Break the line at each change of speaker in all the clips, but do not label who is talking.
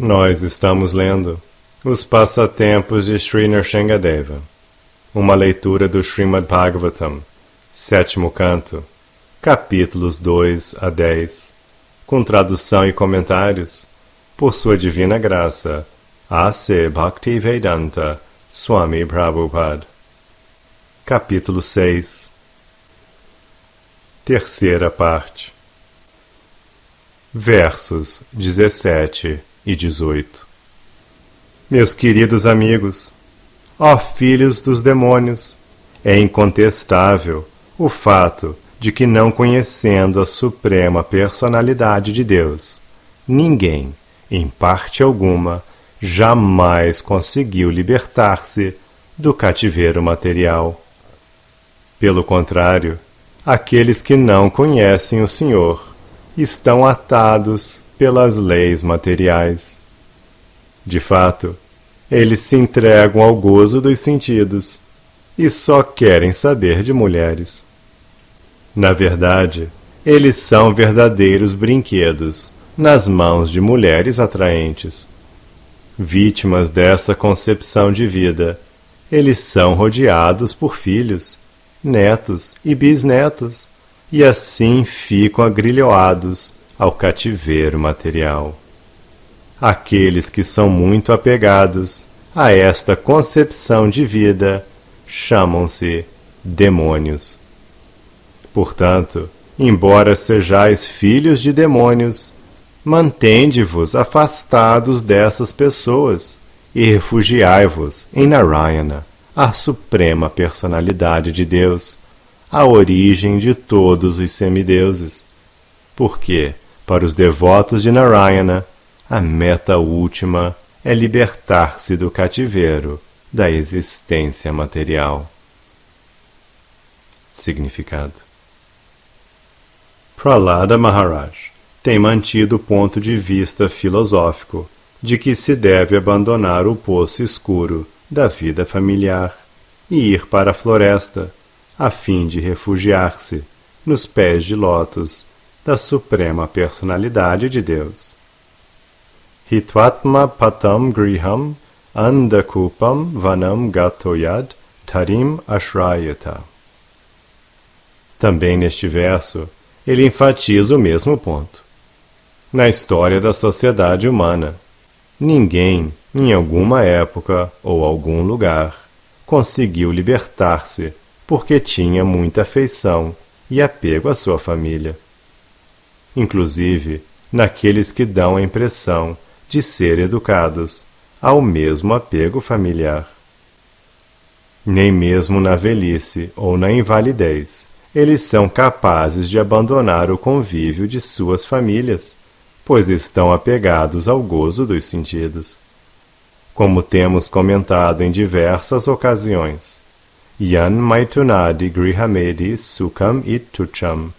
Nós estamos lendo Os Passatempos de Sri Nrsingadeva, uma leitura do Srimad Bhagavatam, 7º canto, capítulos 2 a 10, com tradução e comentários, por sua divina graça, A.C. Bhaktivedanta Swami Prabhupada. Capítulo 6. Terceira parte. Versos 17 e 18. Meus queridos amigos, ó filhos dos demônios, é incontestável o fato de que, não conhecendo a suprema personalidade de Deus, ninguém, em parte alguma, jamais conseguiu libertar-se do cativeiro material. Pelo contrário, aqueles que não conhecem o Senhor estão atados pelas leis materiais. De fato, eles se entregam ao gozo dos sentidos e só querem saber de mulheres. Na verdade, eles são verdadeiros brinquedos nas mãos de mulheres atraentes. Vítimas dessa concepção de vida, eles são rodeados por filhos, netos e bisnetos, e assim ficam agrilhoados ao cativeiro material. Aqueles que são muito apegados a esta concepção de vida chamam-se demônios. Portanto, embora sejais filhos de demônios, mantende-vos afastados dessas pessoas e refugiai-vos em Narayana, a suprema personalidade de Deus, a origem de todos os semideuses, porque, para os devotos de Narayana, a meta última é libertar-se do cativeiro da existência material. Significado. Prahlada Maharaj tem mantido o ponto de vista filosófico de que se deve abandonar o poço escuro da vida familiar e ir para a floresta, a fim de refugiar-se nos pés de lótus da suprema personalidade de Deus. Hitvatma patam griham andakupam vanam gatoyad tarim ashrayata. Também neste verso, ele enfatiza o mesmo ponto. Na história da sociedade humana, ninguém, em alguma época ou algum lugar, conseguiu libertar-se porque tinha muita afeição e apego à sua família. Inclusive, naqueles que dão a impressão de ser educados ao mesmo apego familiar. Nem mesmo na velhice ou na invalidez, eles são capazes de abandonar o convívio de suas famílias, pois estão apegados ao gozo dos sentidos. Como temos comentado em diversas ocasiões, Yan Maitunadi Grihamedi Sukham It Tucham.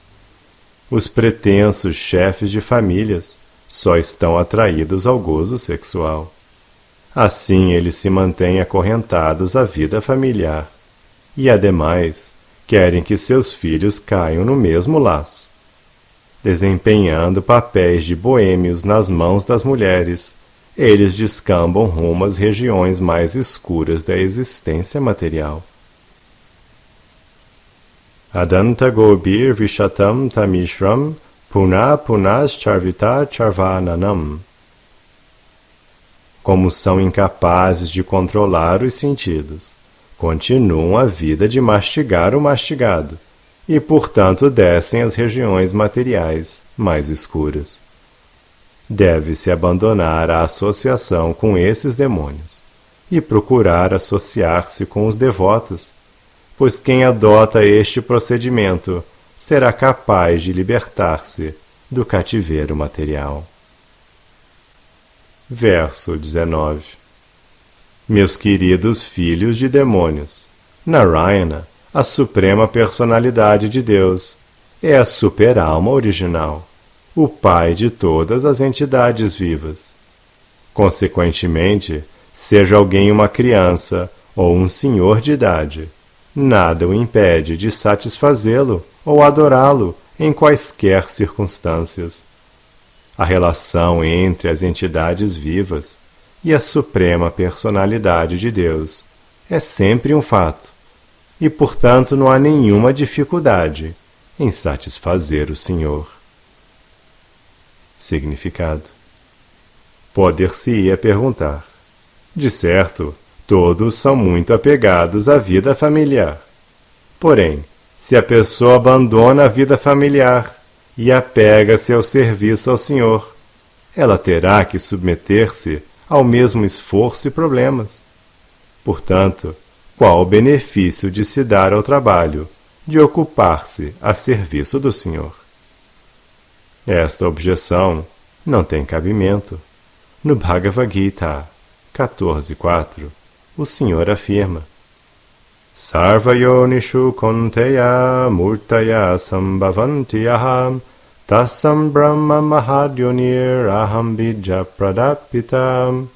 Os pretensos chefes de famílias só estão atraídos ao gozo sexual. Assim eles se mantêm acorrentados à vida familiar e, ademais, querem que seus filhos caiam no mesmo laço. Desempenhando papéis de boêmios nas mãos das mulheres, eles descambam rumo às regiões mais escuras da existência material. Adanta Gobir Vishatam Tamishram Puna Punas Charvita Charvananam. Como são incapazes de controlar os sentidos, continuam a vida de mastigar o mastigado e, portanto, descem às regiões materiais mais escuras. Deve-se abandonar a associação com esses demônios e procurar associar-se com os devotos, pois quem adota este procedimento será capaz de libertar-se do cativeiro material. Verso 19. Meus queridos filhos de demônios, Narayana, a suprema personalidade de Deus, é a super-alma original, o pai de todas as entidades vivas. Consequentemente, seja alguém uma criança ou um senhor de idade, nada o impede de satisfazê-lo ou adorá-lo em quaisquer circunstâncias. a relação entre as entidades vivas e a suprema personalidade de Deus é sempre um fato, e portanto não há nenhuma dificuldade em satisfazer o Senhor. Significado: poder-se-ia perguntar: de certo, todos são muito apegados à vida familiar. Porém, se a pessoa abandona a vida familiar e apega-se ao serviço ao Senhor, ela terá que submeter-se ao mesmo esforço e problemas. Portanto, qual o benefício de se dar ao trabalho de ocupar-se a serviço do Senhor? Esta objeção não tem cabimento. No Bhagavad Gita 14.4, o Senhor afirma: Sarva yonishu konteya murtaya sambhavanti aham tassam brahma mahadyonir aham bija pradapitam.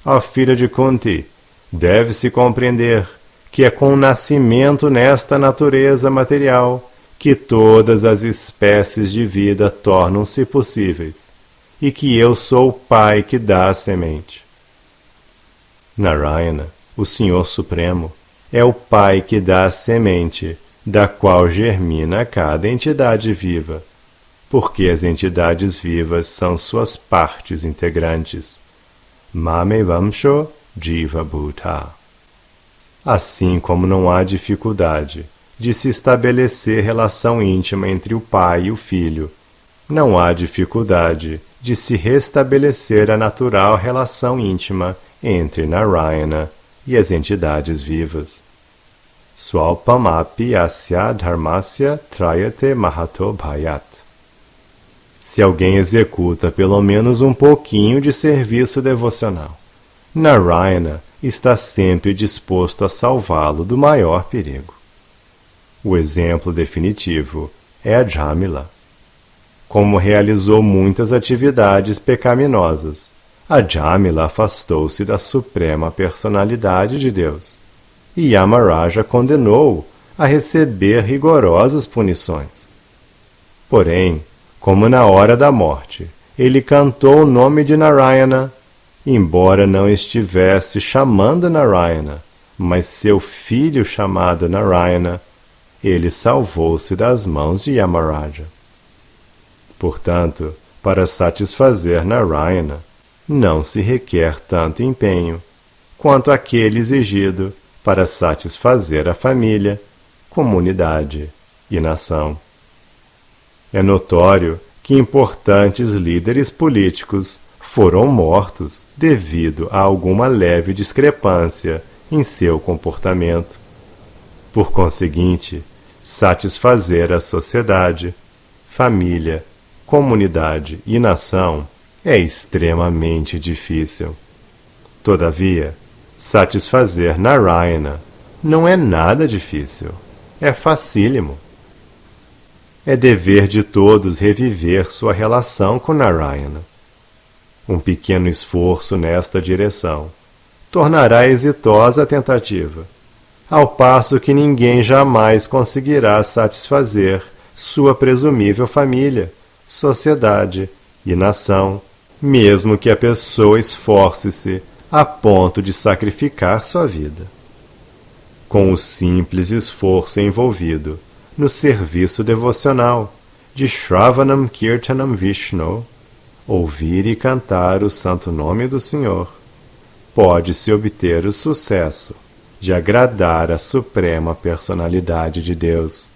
Ó filha de Kunti, deve-se compreender que é com o nascimento nesta natureza material que todas as espécies de vida tornam-se possíveis, e que eu sou o Pai que dá a semente. Narayana, o Senhor Supremo, é o Pai que dá a semente, da qual germina cada entidade viva, porque as entidades vivas são suas partes integrantes. Mame Vamsho Jiva Bhuta. Assim como não há dificuldade de se estabelecer relação íntima entre o pai e o filho, não há dificuldade de se restabelecer a natural relação íntima entre Narayana e as entidades vivas. Swalpamapi asya dharmasya trayate mahato bhayat. Se alguém executa pelo menos um pouquinho de serviço devocional, Narayana está sempre disposto a salvá-lo do maior perigo. O exemplo definitivo é a Jamila. Como realizou muitas atividades pecaminosas, a Jamila afastou-se da suprema personalidade de Deus, e Yamaraja condenou-o a receber rigorosas punições. Porém, como na hora da morte ele cantou o nome de Narayana, embora não estivesse chamando Narayana, mas seu filho chamado Narayana, ele salvou-se das mãos de Yamaraja. Portanto, para satisfazer Narayana, não se requer tanto empenho quanto aquele exigido para satisfazer a família, comunidade e nação. É notório que importantes líderes políticos foram mortos devido a alguma leve discrepância em seu comportamento. Por conseguinte, satisfazer a sociedade, família, comunidade e nação é extremamente difícil. Todavia, satisfazer Narayana não é nada difícil, é facílimo. É dever de todos reviver sua relação com Narayana. Um pequeno esforço nesta direção tornará exitosa a tentativa, ao passo que ninguém jamais conseguirá satisfazer sua presumível família, sociedade e nação, mesmo que a pessoa esforce-se a ponto de sacrificar sua vida. Com o simples esforço envolvido no serviço devocional de Shravanam Kirtanam Vishnu, ouvir e cantar o santo nome do Senhor, pode-se obter o sucesso de agradar a suprema personalidade de Deus.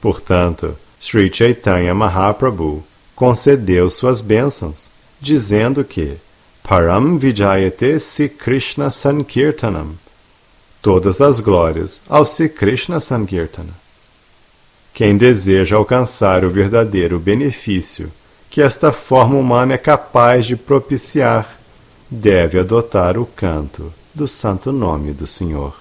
Portanto, Sri Chaitanya Mahaprabhu concedeu suas bênçãos, dizendo que Param Vijayate Si Krishna Sankirtanam, todas as glórias ao Si Krishna Sankirtana. Quem deseja alcançar o verdadeiro benefício que esta forma humana é capaz de propiciar, deve adotar o canto do santo nome do Senhor.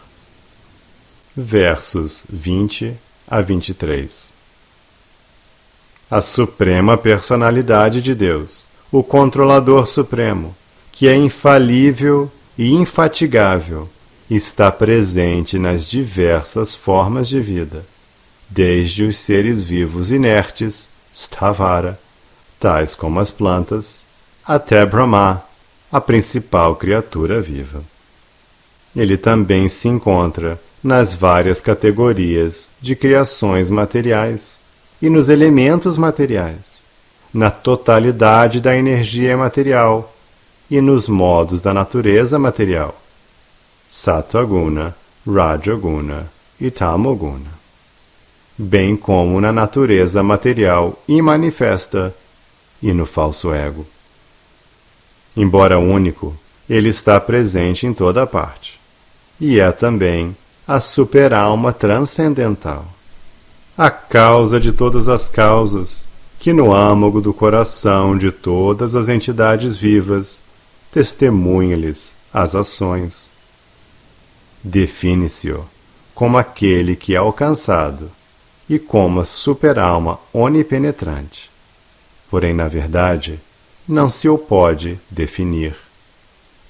Versos 20 a 23. A suprema personalidade de Deus, o controlador supremo, que é infalível e infatigável, está presente nas diversas formas de vida, desde os seres vivos inertes, Sthavara, tais como as plantas, até Brahma, a principal criatura viva. Ele também se encontra nas várias categorias de criações materiais e nos elementos materiais, na totalidade da energia material e nos modos da natureza material, Sattva-guna, Raja-guna e Tamo-guna, bem como na natureza material imanifesta e no falso ego. Embora único, ele está presente em toda parte, e é também a super-alma transcendental, a causa de todas as causas, que no âmago do coração de todas as entidades vivas testemunha-lhes as ações. Define-se-o como aquele que é alcançado e como a super-alma onipenetrante. Porém, na verdade, não se o pode definir.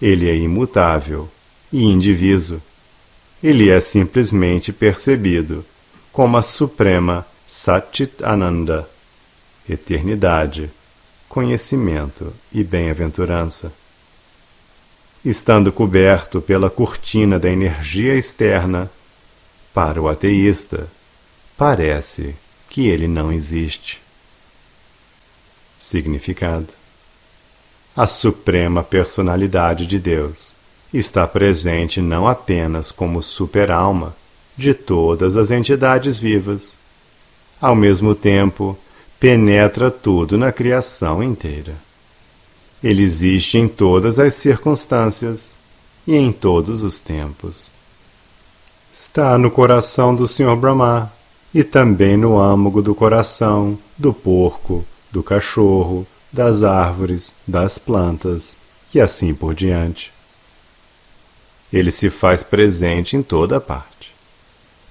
Ele é imutável e indiviso. Ele é simplesmente percebido como a suprema Satchit Ananda, eternidade, conhecimento e bem-aventurança. Estando coberto pela cortina da energia externa, para o ateísta, parece que ele não existe. Significado: a suprema personalidade de Deus está presente não apenas como super-alma de todas as entidades vivas, ao mesmo tempo penetra tudo na criação inteira. Ele existe em todas as circunstâncias e em todos os tempos. Está no coração do Sr. Brahma e também no âmago do coração do porco, do cachorro, das árvores, das plantas e assim por diante. Ele se faz presente em toda parte.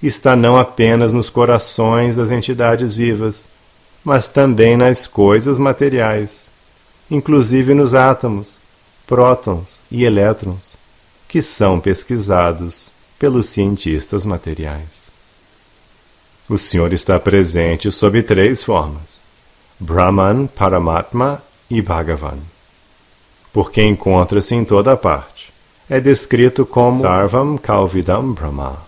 Está não apenas nos corações das entidades vivas, mas também nas coisas materiais, inclusive nos átomos, prótons e elétrons, que são pesquisados pelos cientistas materiais. O Senhor está presente sob 3 formas: Brahman, Paramatma e Bhagavan, porque encontra-se em toda parte. É descrito como Sarvam Kalvidam Brahma.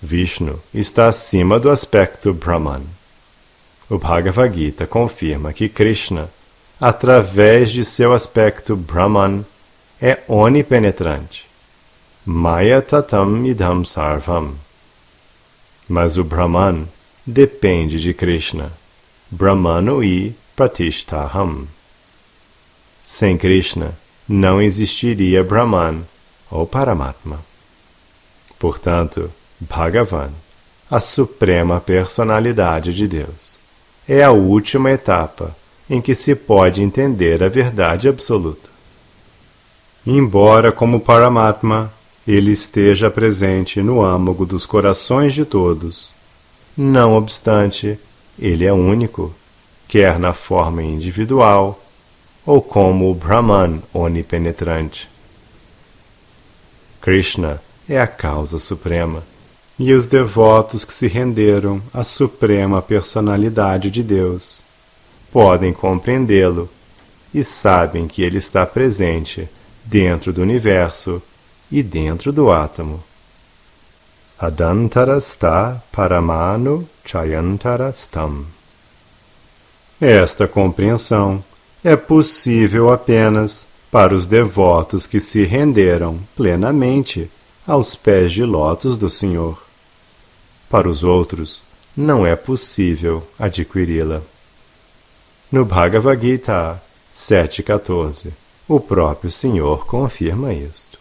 Vishnu está acima do aspecto Brahman. O Bhagavad Gita confirma que Krishna, através de seu aspecto Brahman, é onipenetrante. Maya tatam idam sarvam. Mas o Brahman depende de Krishna. Brahmano i pratishtaham. Sem Krishna, não existiria Brahman ou Paramatma. Portanto, Bhagavan, a suprema personalidade de Deus, é a última etapa em que se pode entender a verdade absoluta. Embora, como Paramatma, ele esteja presente no âmago dos corações de todos, não obstante, ele é único, quer na forma individual ou como o Brahman onipenetrante. Krishna é a causa suprema, e os devotos que se renderam à suprema personalidade de Deus podem compreendê-lo e sabem que ele está presente dentro do universo e dentro do átomo. Adantarastha paramanu chayantarastam. Esta compreensão é possível apenas para os devotos que se renderam plenamente aos pés de lótus do Senhor. Para os outros, não é possível adquiri-la. No Bhagavad Gita 7.14, o próprio Senhor confirma isto.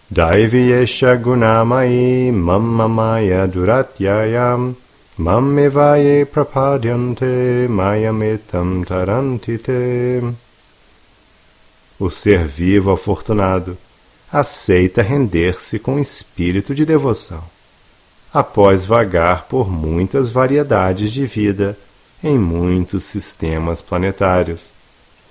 Daiviyesha gunamai mammamaya duratyayam mammevaye prapadyante mayametam tarantite. O ser vivo afortunado aceita render-se com espírito de devoção, após vagar por muitas variedades de vida em muitos sistemas planetários.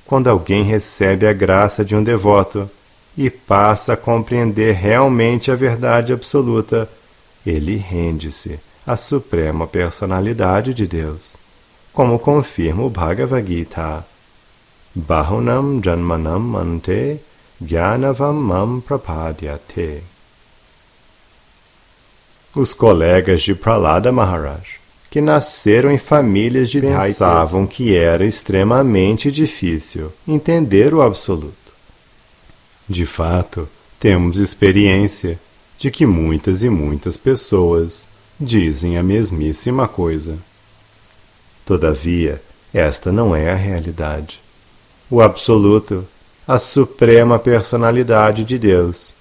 Quando alguém recebe a graça de um devoto e passa a compreender realmente a verdade absoluta, ele rende-se à suprema personalidade de Deus, como confirma o Bhagavad Gita. Bahunam janmanam ante gyanavam mam prapadyate. Os colegas de Prahlada Maharaj, que nasceram em famílias de pensavam que era extremamente difícil entender o Absoluto. De fato, temos experiência de que muitas e muitas pessoas dizem a mesmíssima coisa. Todavia, esta não é a realidade. O Absoluto, a suprema personalidade de Deus,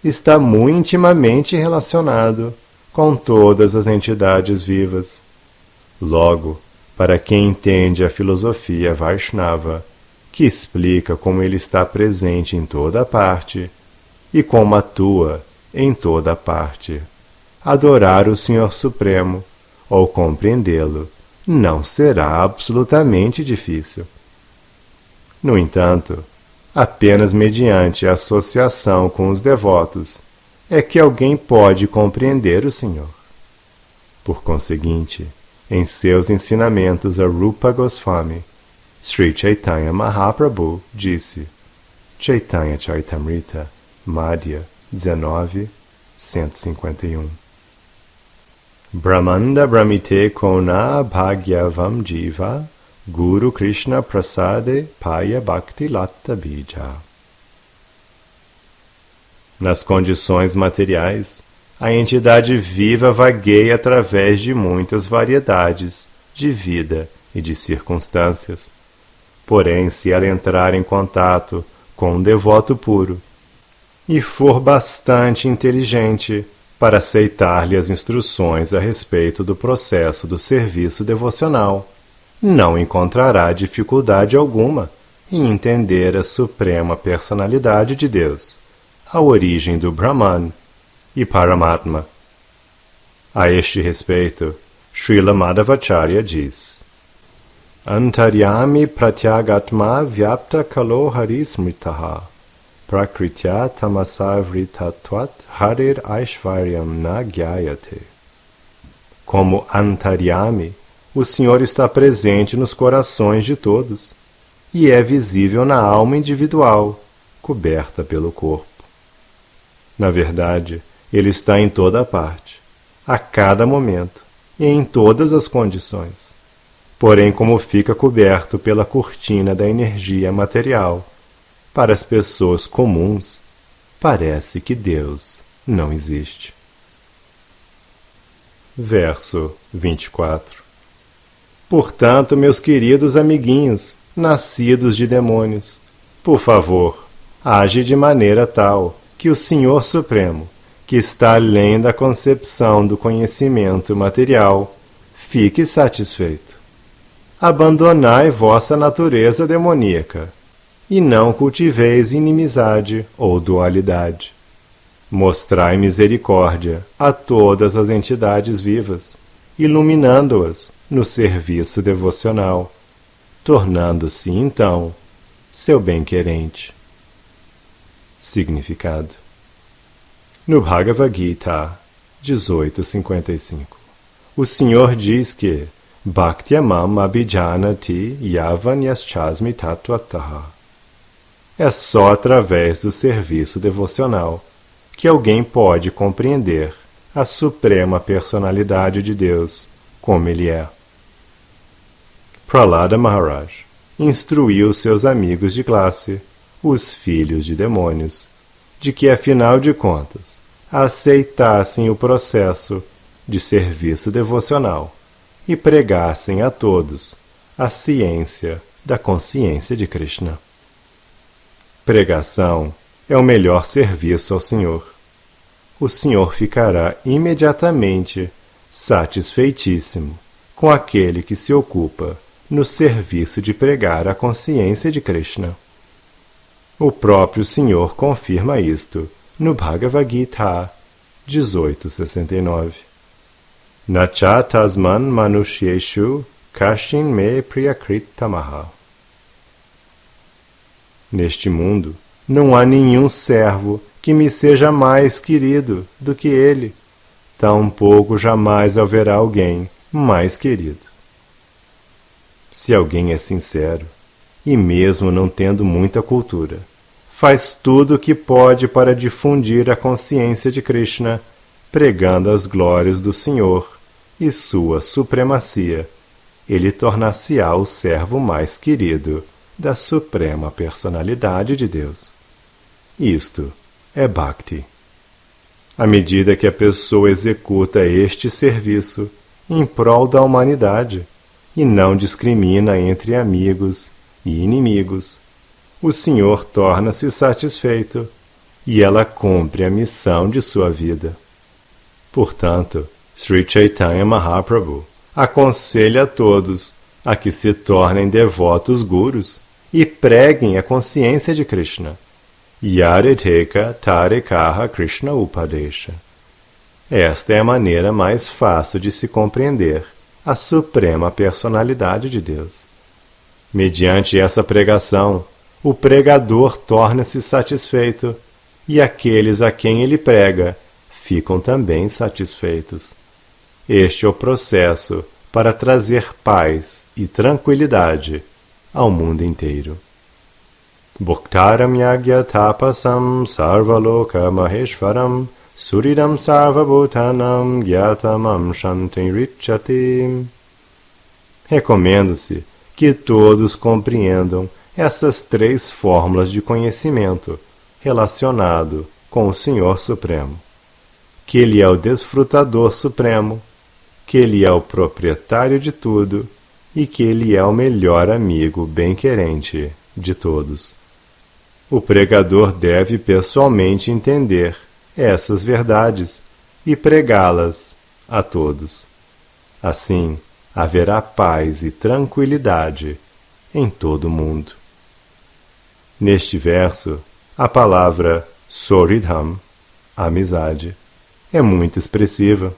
está muito intimamente relacionado com todas as entidades vivas. Logo, para quem entende a filosofia Vaishnava, que explica como ele está presente em toda parte e como atua em toda parte, adorar o Senhor Supremo ou compreendê-lo não será absolutamente difícil. No entanto, apenas mediante a associação com os devotos é que alguém pode compreender o Senhor. Por conseguinte, em seus ensinamentos a Rupa Goswami, Sri Chaitanya Mahaprabhu disse, Chaitanya Charitamrita, Madhya 19, 151. Brahmanda Brahmite Kona Bhagyavam Jiva Guru Krishna Prasade Paya Bhakti Latta Bija. Nas condições materiais, a entidade viva vagueia através de muitas variedades de vida e de circunstâncias. Porém, se ela entrar em contato com um devoto puro e for bastante inteligente para aceitar-lhe as instruções a respeito do processo do serviço devocional, não encontrará dificuldade alguma em entender a suprema personalidade de Deus, a origem do Brahman e Paramatma. A este respeito, Srila Madhvacharya diz: Antaryami pratyagatma vyapta kalo harismritaha prakritya tamasavritatvat harir aishvaryam na gyayate. Como Antaryami, o Senhor está presente nos corações de todos e é visível na alma individual, coberta pelo corpo. Na verdade, ele está em toda parte, a cada momento e em todas as condições. Porém, como fica coberto pela cortina da energia material, para as pessoas comuns, parece que Deus não existe. Verso 24. Portanto, meus queridos amiguinhos, nascidos de demônios, por favor, age de maneira tal que o Senhor Supremo, que está além da concepção do conhecimento material, fique satisfeito. Abandonai vossa natureza demoníaca, e não cultiveis inimizade ou dualidade. Mostrai misericórdia a todas as entidades vivas, iluminando-as no serviço devocional, tornando-se, então, seu bem-querente. Significado: no Bhagavad Gita 18.55, o Senhor diz que Bhaktyamam abhijanati yavan yaschasmi tattvataha. É só através do serviço devocional que alguém pode compreender a suprema personalidade de Deus como Ele é. Prahlada Maharaj instruiu seus amigos de classe, os filhos de demônios, de que, afinal de contas, aceitassem o processo de serviço devocional e pregassem a todos a ciência da consciência de Krishna. Pregação é o melhor serviço ao Senhor. O Senhor ficará imediatamente satisfeitíssimo com aquele que se ocupa no serviço de pregar a consciência de Krishna. O próprio Senhor confirma isto no Bhagavad Gita 18.69. Nacha tasman manushyeshu kashin me priyakrit tamaha. Neste mundo, não há nenhum servo que me seja mais querido do que ele, tampouco jamais haverá alguém mais querido. Se alguém é sincero, e mesmo não tendo muita cultura, faz tudo o que pode para difundir a consciência de Krishna, pregando as glórias do Senhor e sua supremacia, ele tornar-se-á o servo mais querido da suprema personalidade de Deus. Isto é Bhakti. À medida que a pessoa executa este serviço em prol da humanidade e não discrimina entre amigos e inimigos, o Senhor torna-se satisfeito e ela cumpre a missão de sua vida. Portanto, Sri Chaitanya Mahaprabhu aconselha a todos a que se tornem devotos gurus e preguem a consciência de Krishna. Yariteka Tarekaha Krishna Upadesha. Esta é a maneira mais fácil de se compreender a suprema personalidade de Deus. Mediante essa pregação, o pregador torna-se satisfeito e aqueles a quem ele prega ficam também satisfeitos. Este é o processo para trazer paz e tranquilidade ao mundo inteiro. Bhuktaram yagya tapasam sarvaloka maheshwaram suridam sarvabhutanam gyatamam shantiricchati. Recomenda-se que todos compreendam essas três fórmulas de conhecimento relacionado com o Senhor Supremo. Que Ele é o desfrutador supremo, que Ele é o proprietário de tudo e que Ele é o melhor amigo bem-querente de todos. O pregador deve pessoalmente entender essas verdades e pregá-las a todos. Assim, haverá paz e tranquilidade em todo o mundo. Neste verso, a palavra Soridham, amizade, é muito expressiva.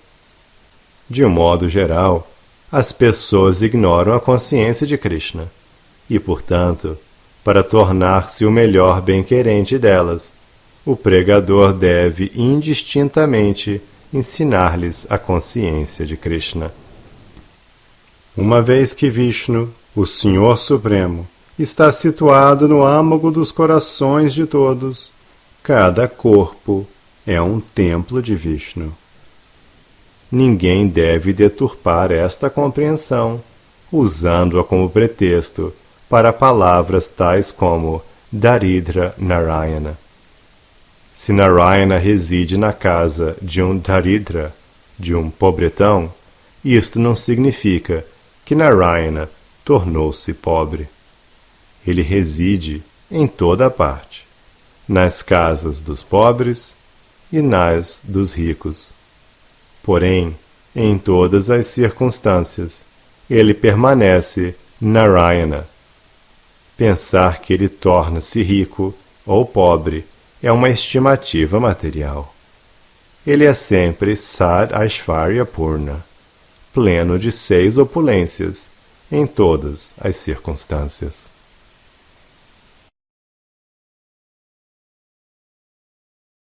De um modo geral, as pessoas ignoram a consciência de Krishna e, portanto, para tornar-se o melhor bem-querente delas, o pregador deve indistintamente ensinar-lhes a consciência de Krishna. Uma vez que Vishnu, o Senhor Supremo, está situado no âmago dos corações de todos, cada corpo é um templo de Vishnu. Ninguém deve deturpar esta compreensão, usando-a como pretexto para palavras tais como Daridra Narayana. Se Narayana reside na casa de um Daridra, de um pobretão, isto não significa que Narayana tornou-se pobre. Ele reside em toda a parte, nas casas dos pobres e nas dos ricos. Porém, em todas as circunstâncias, ele permanece Narayana. Pensar que ele torna-se rico ou pobre é uma estimativa material. Ele é sempre Sad Aishvarya Purna, pleno de 6 opulências, em todas as circunstâncias.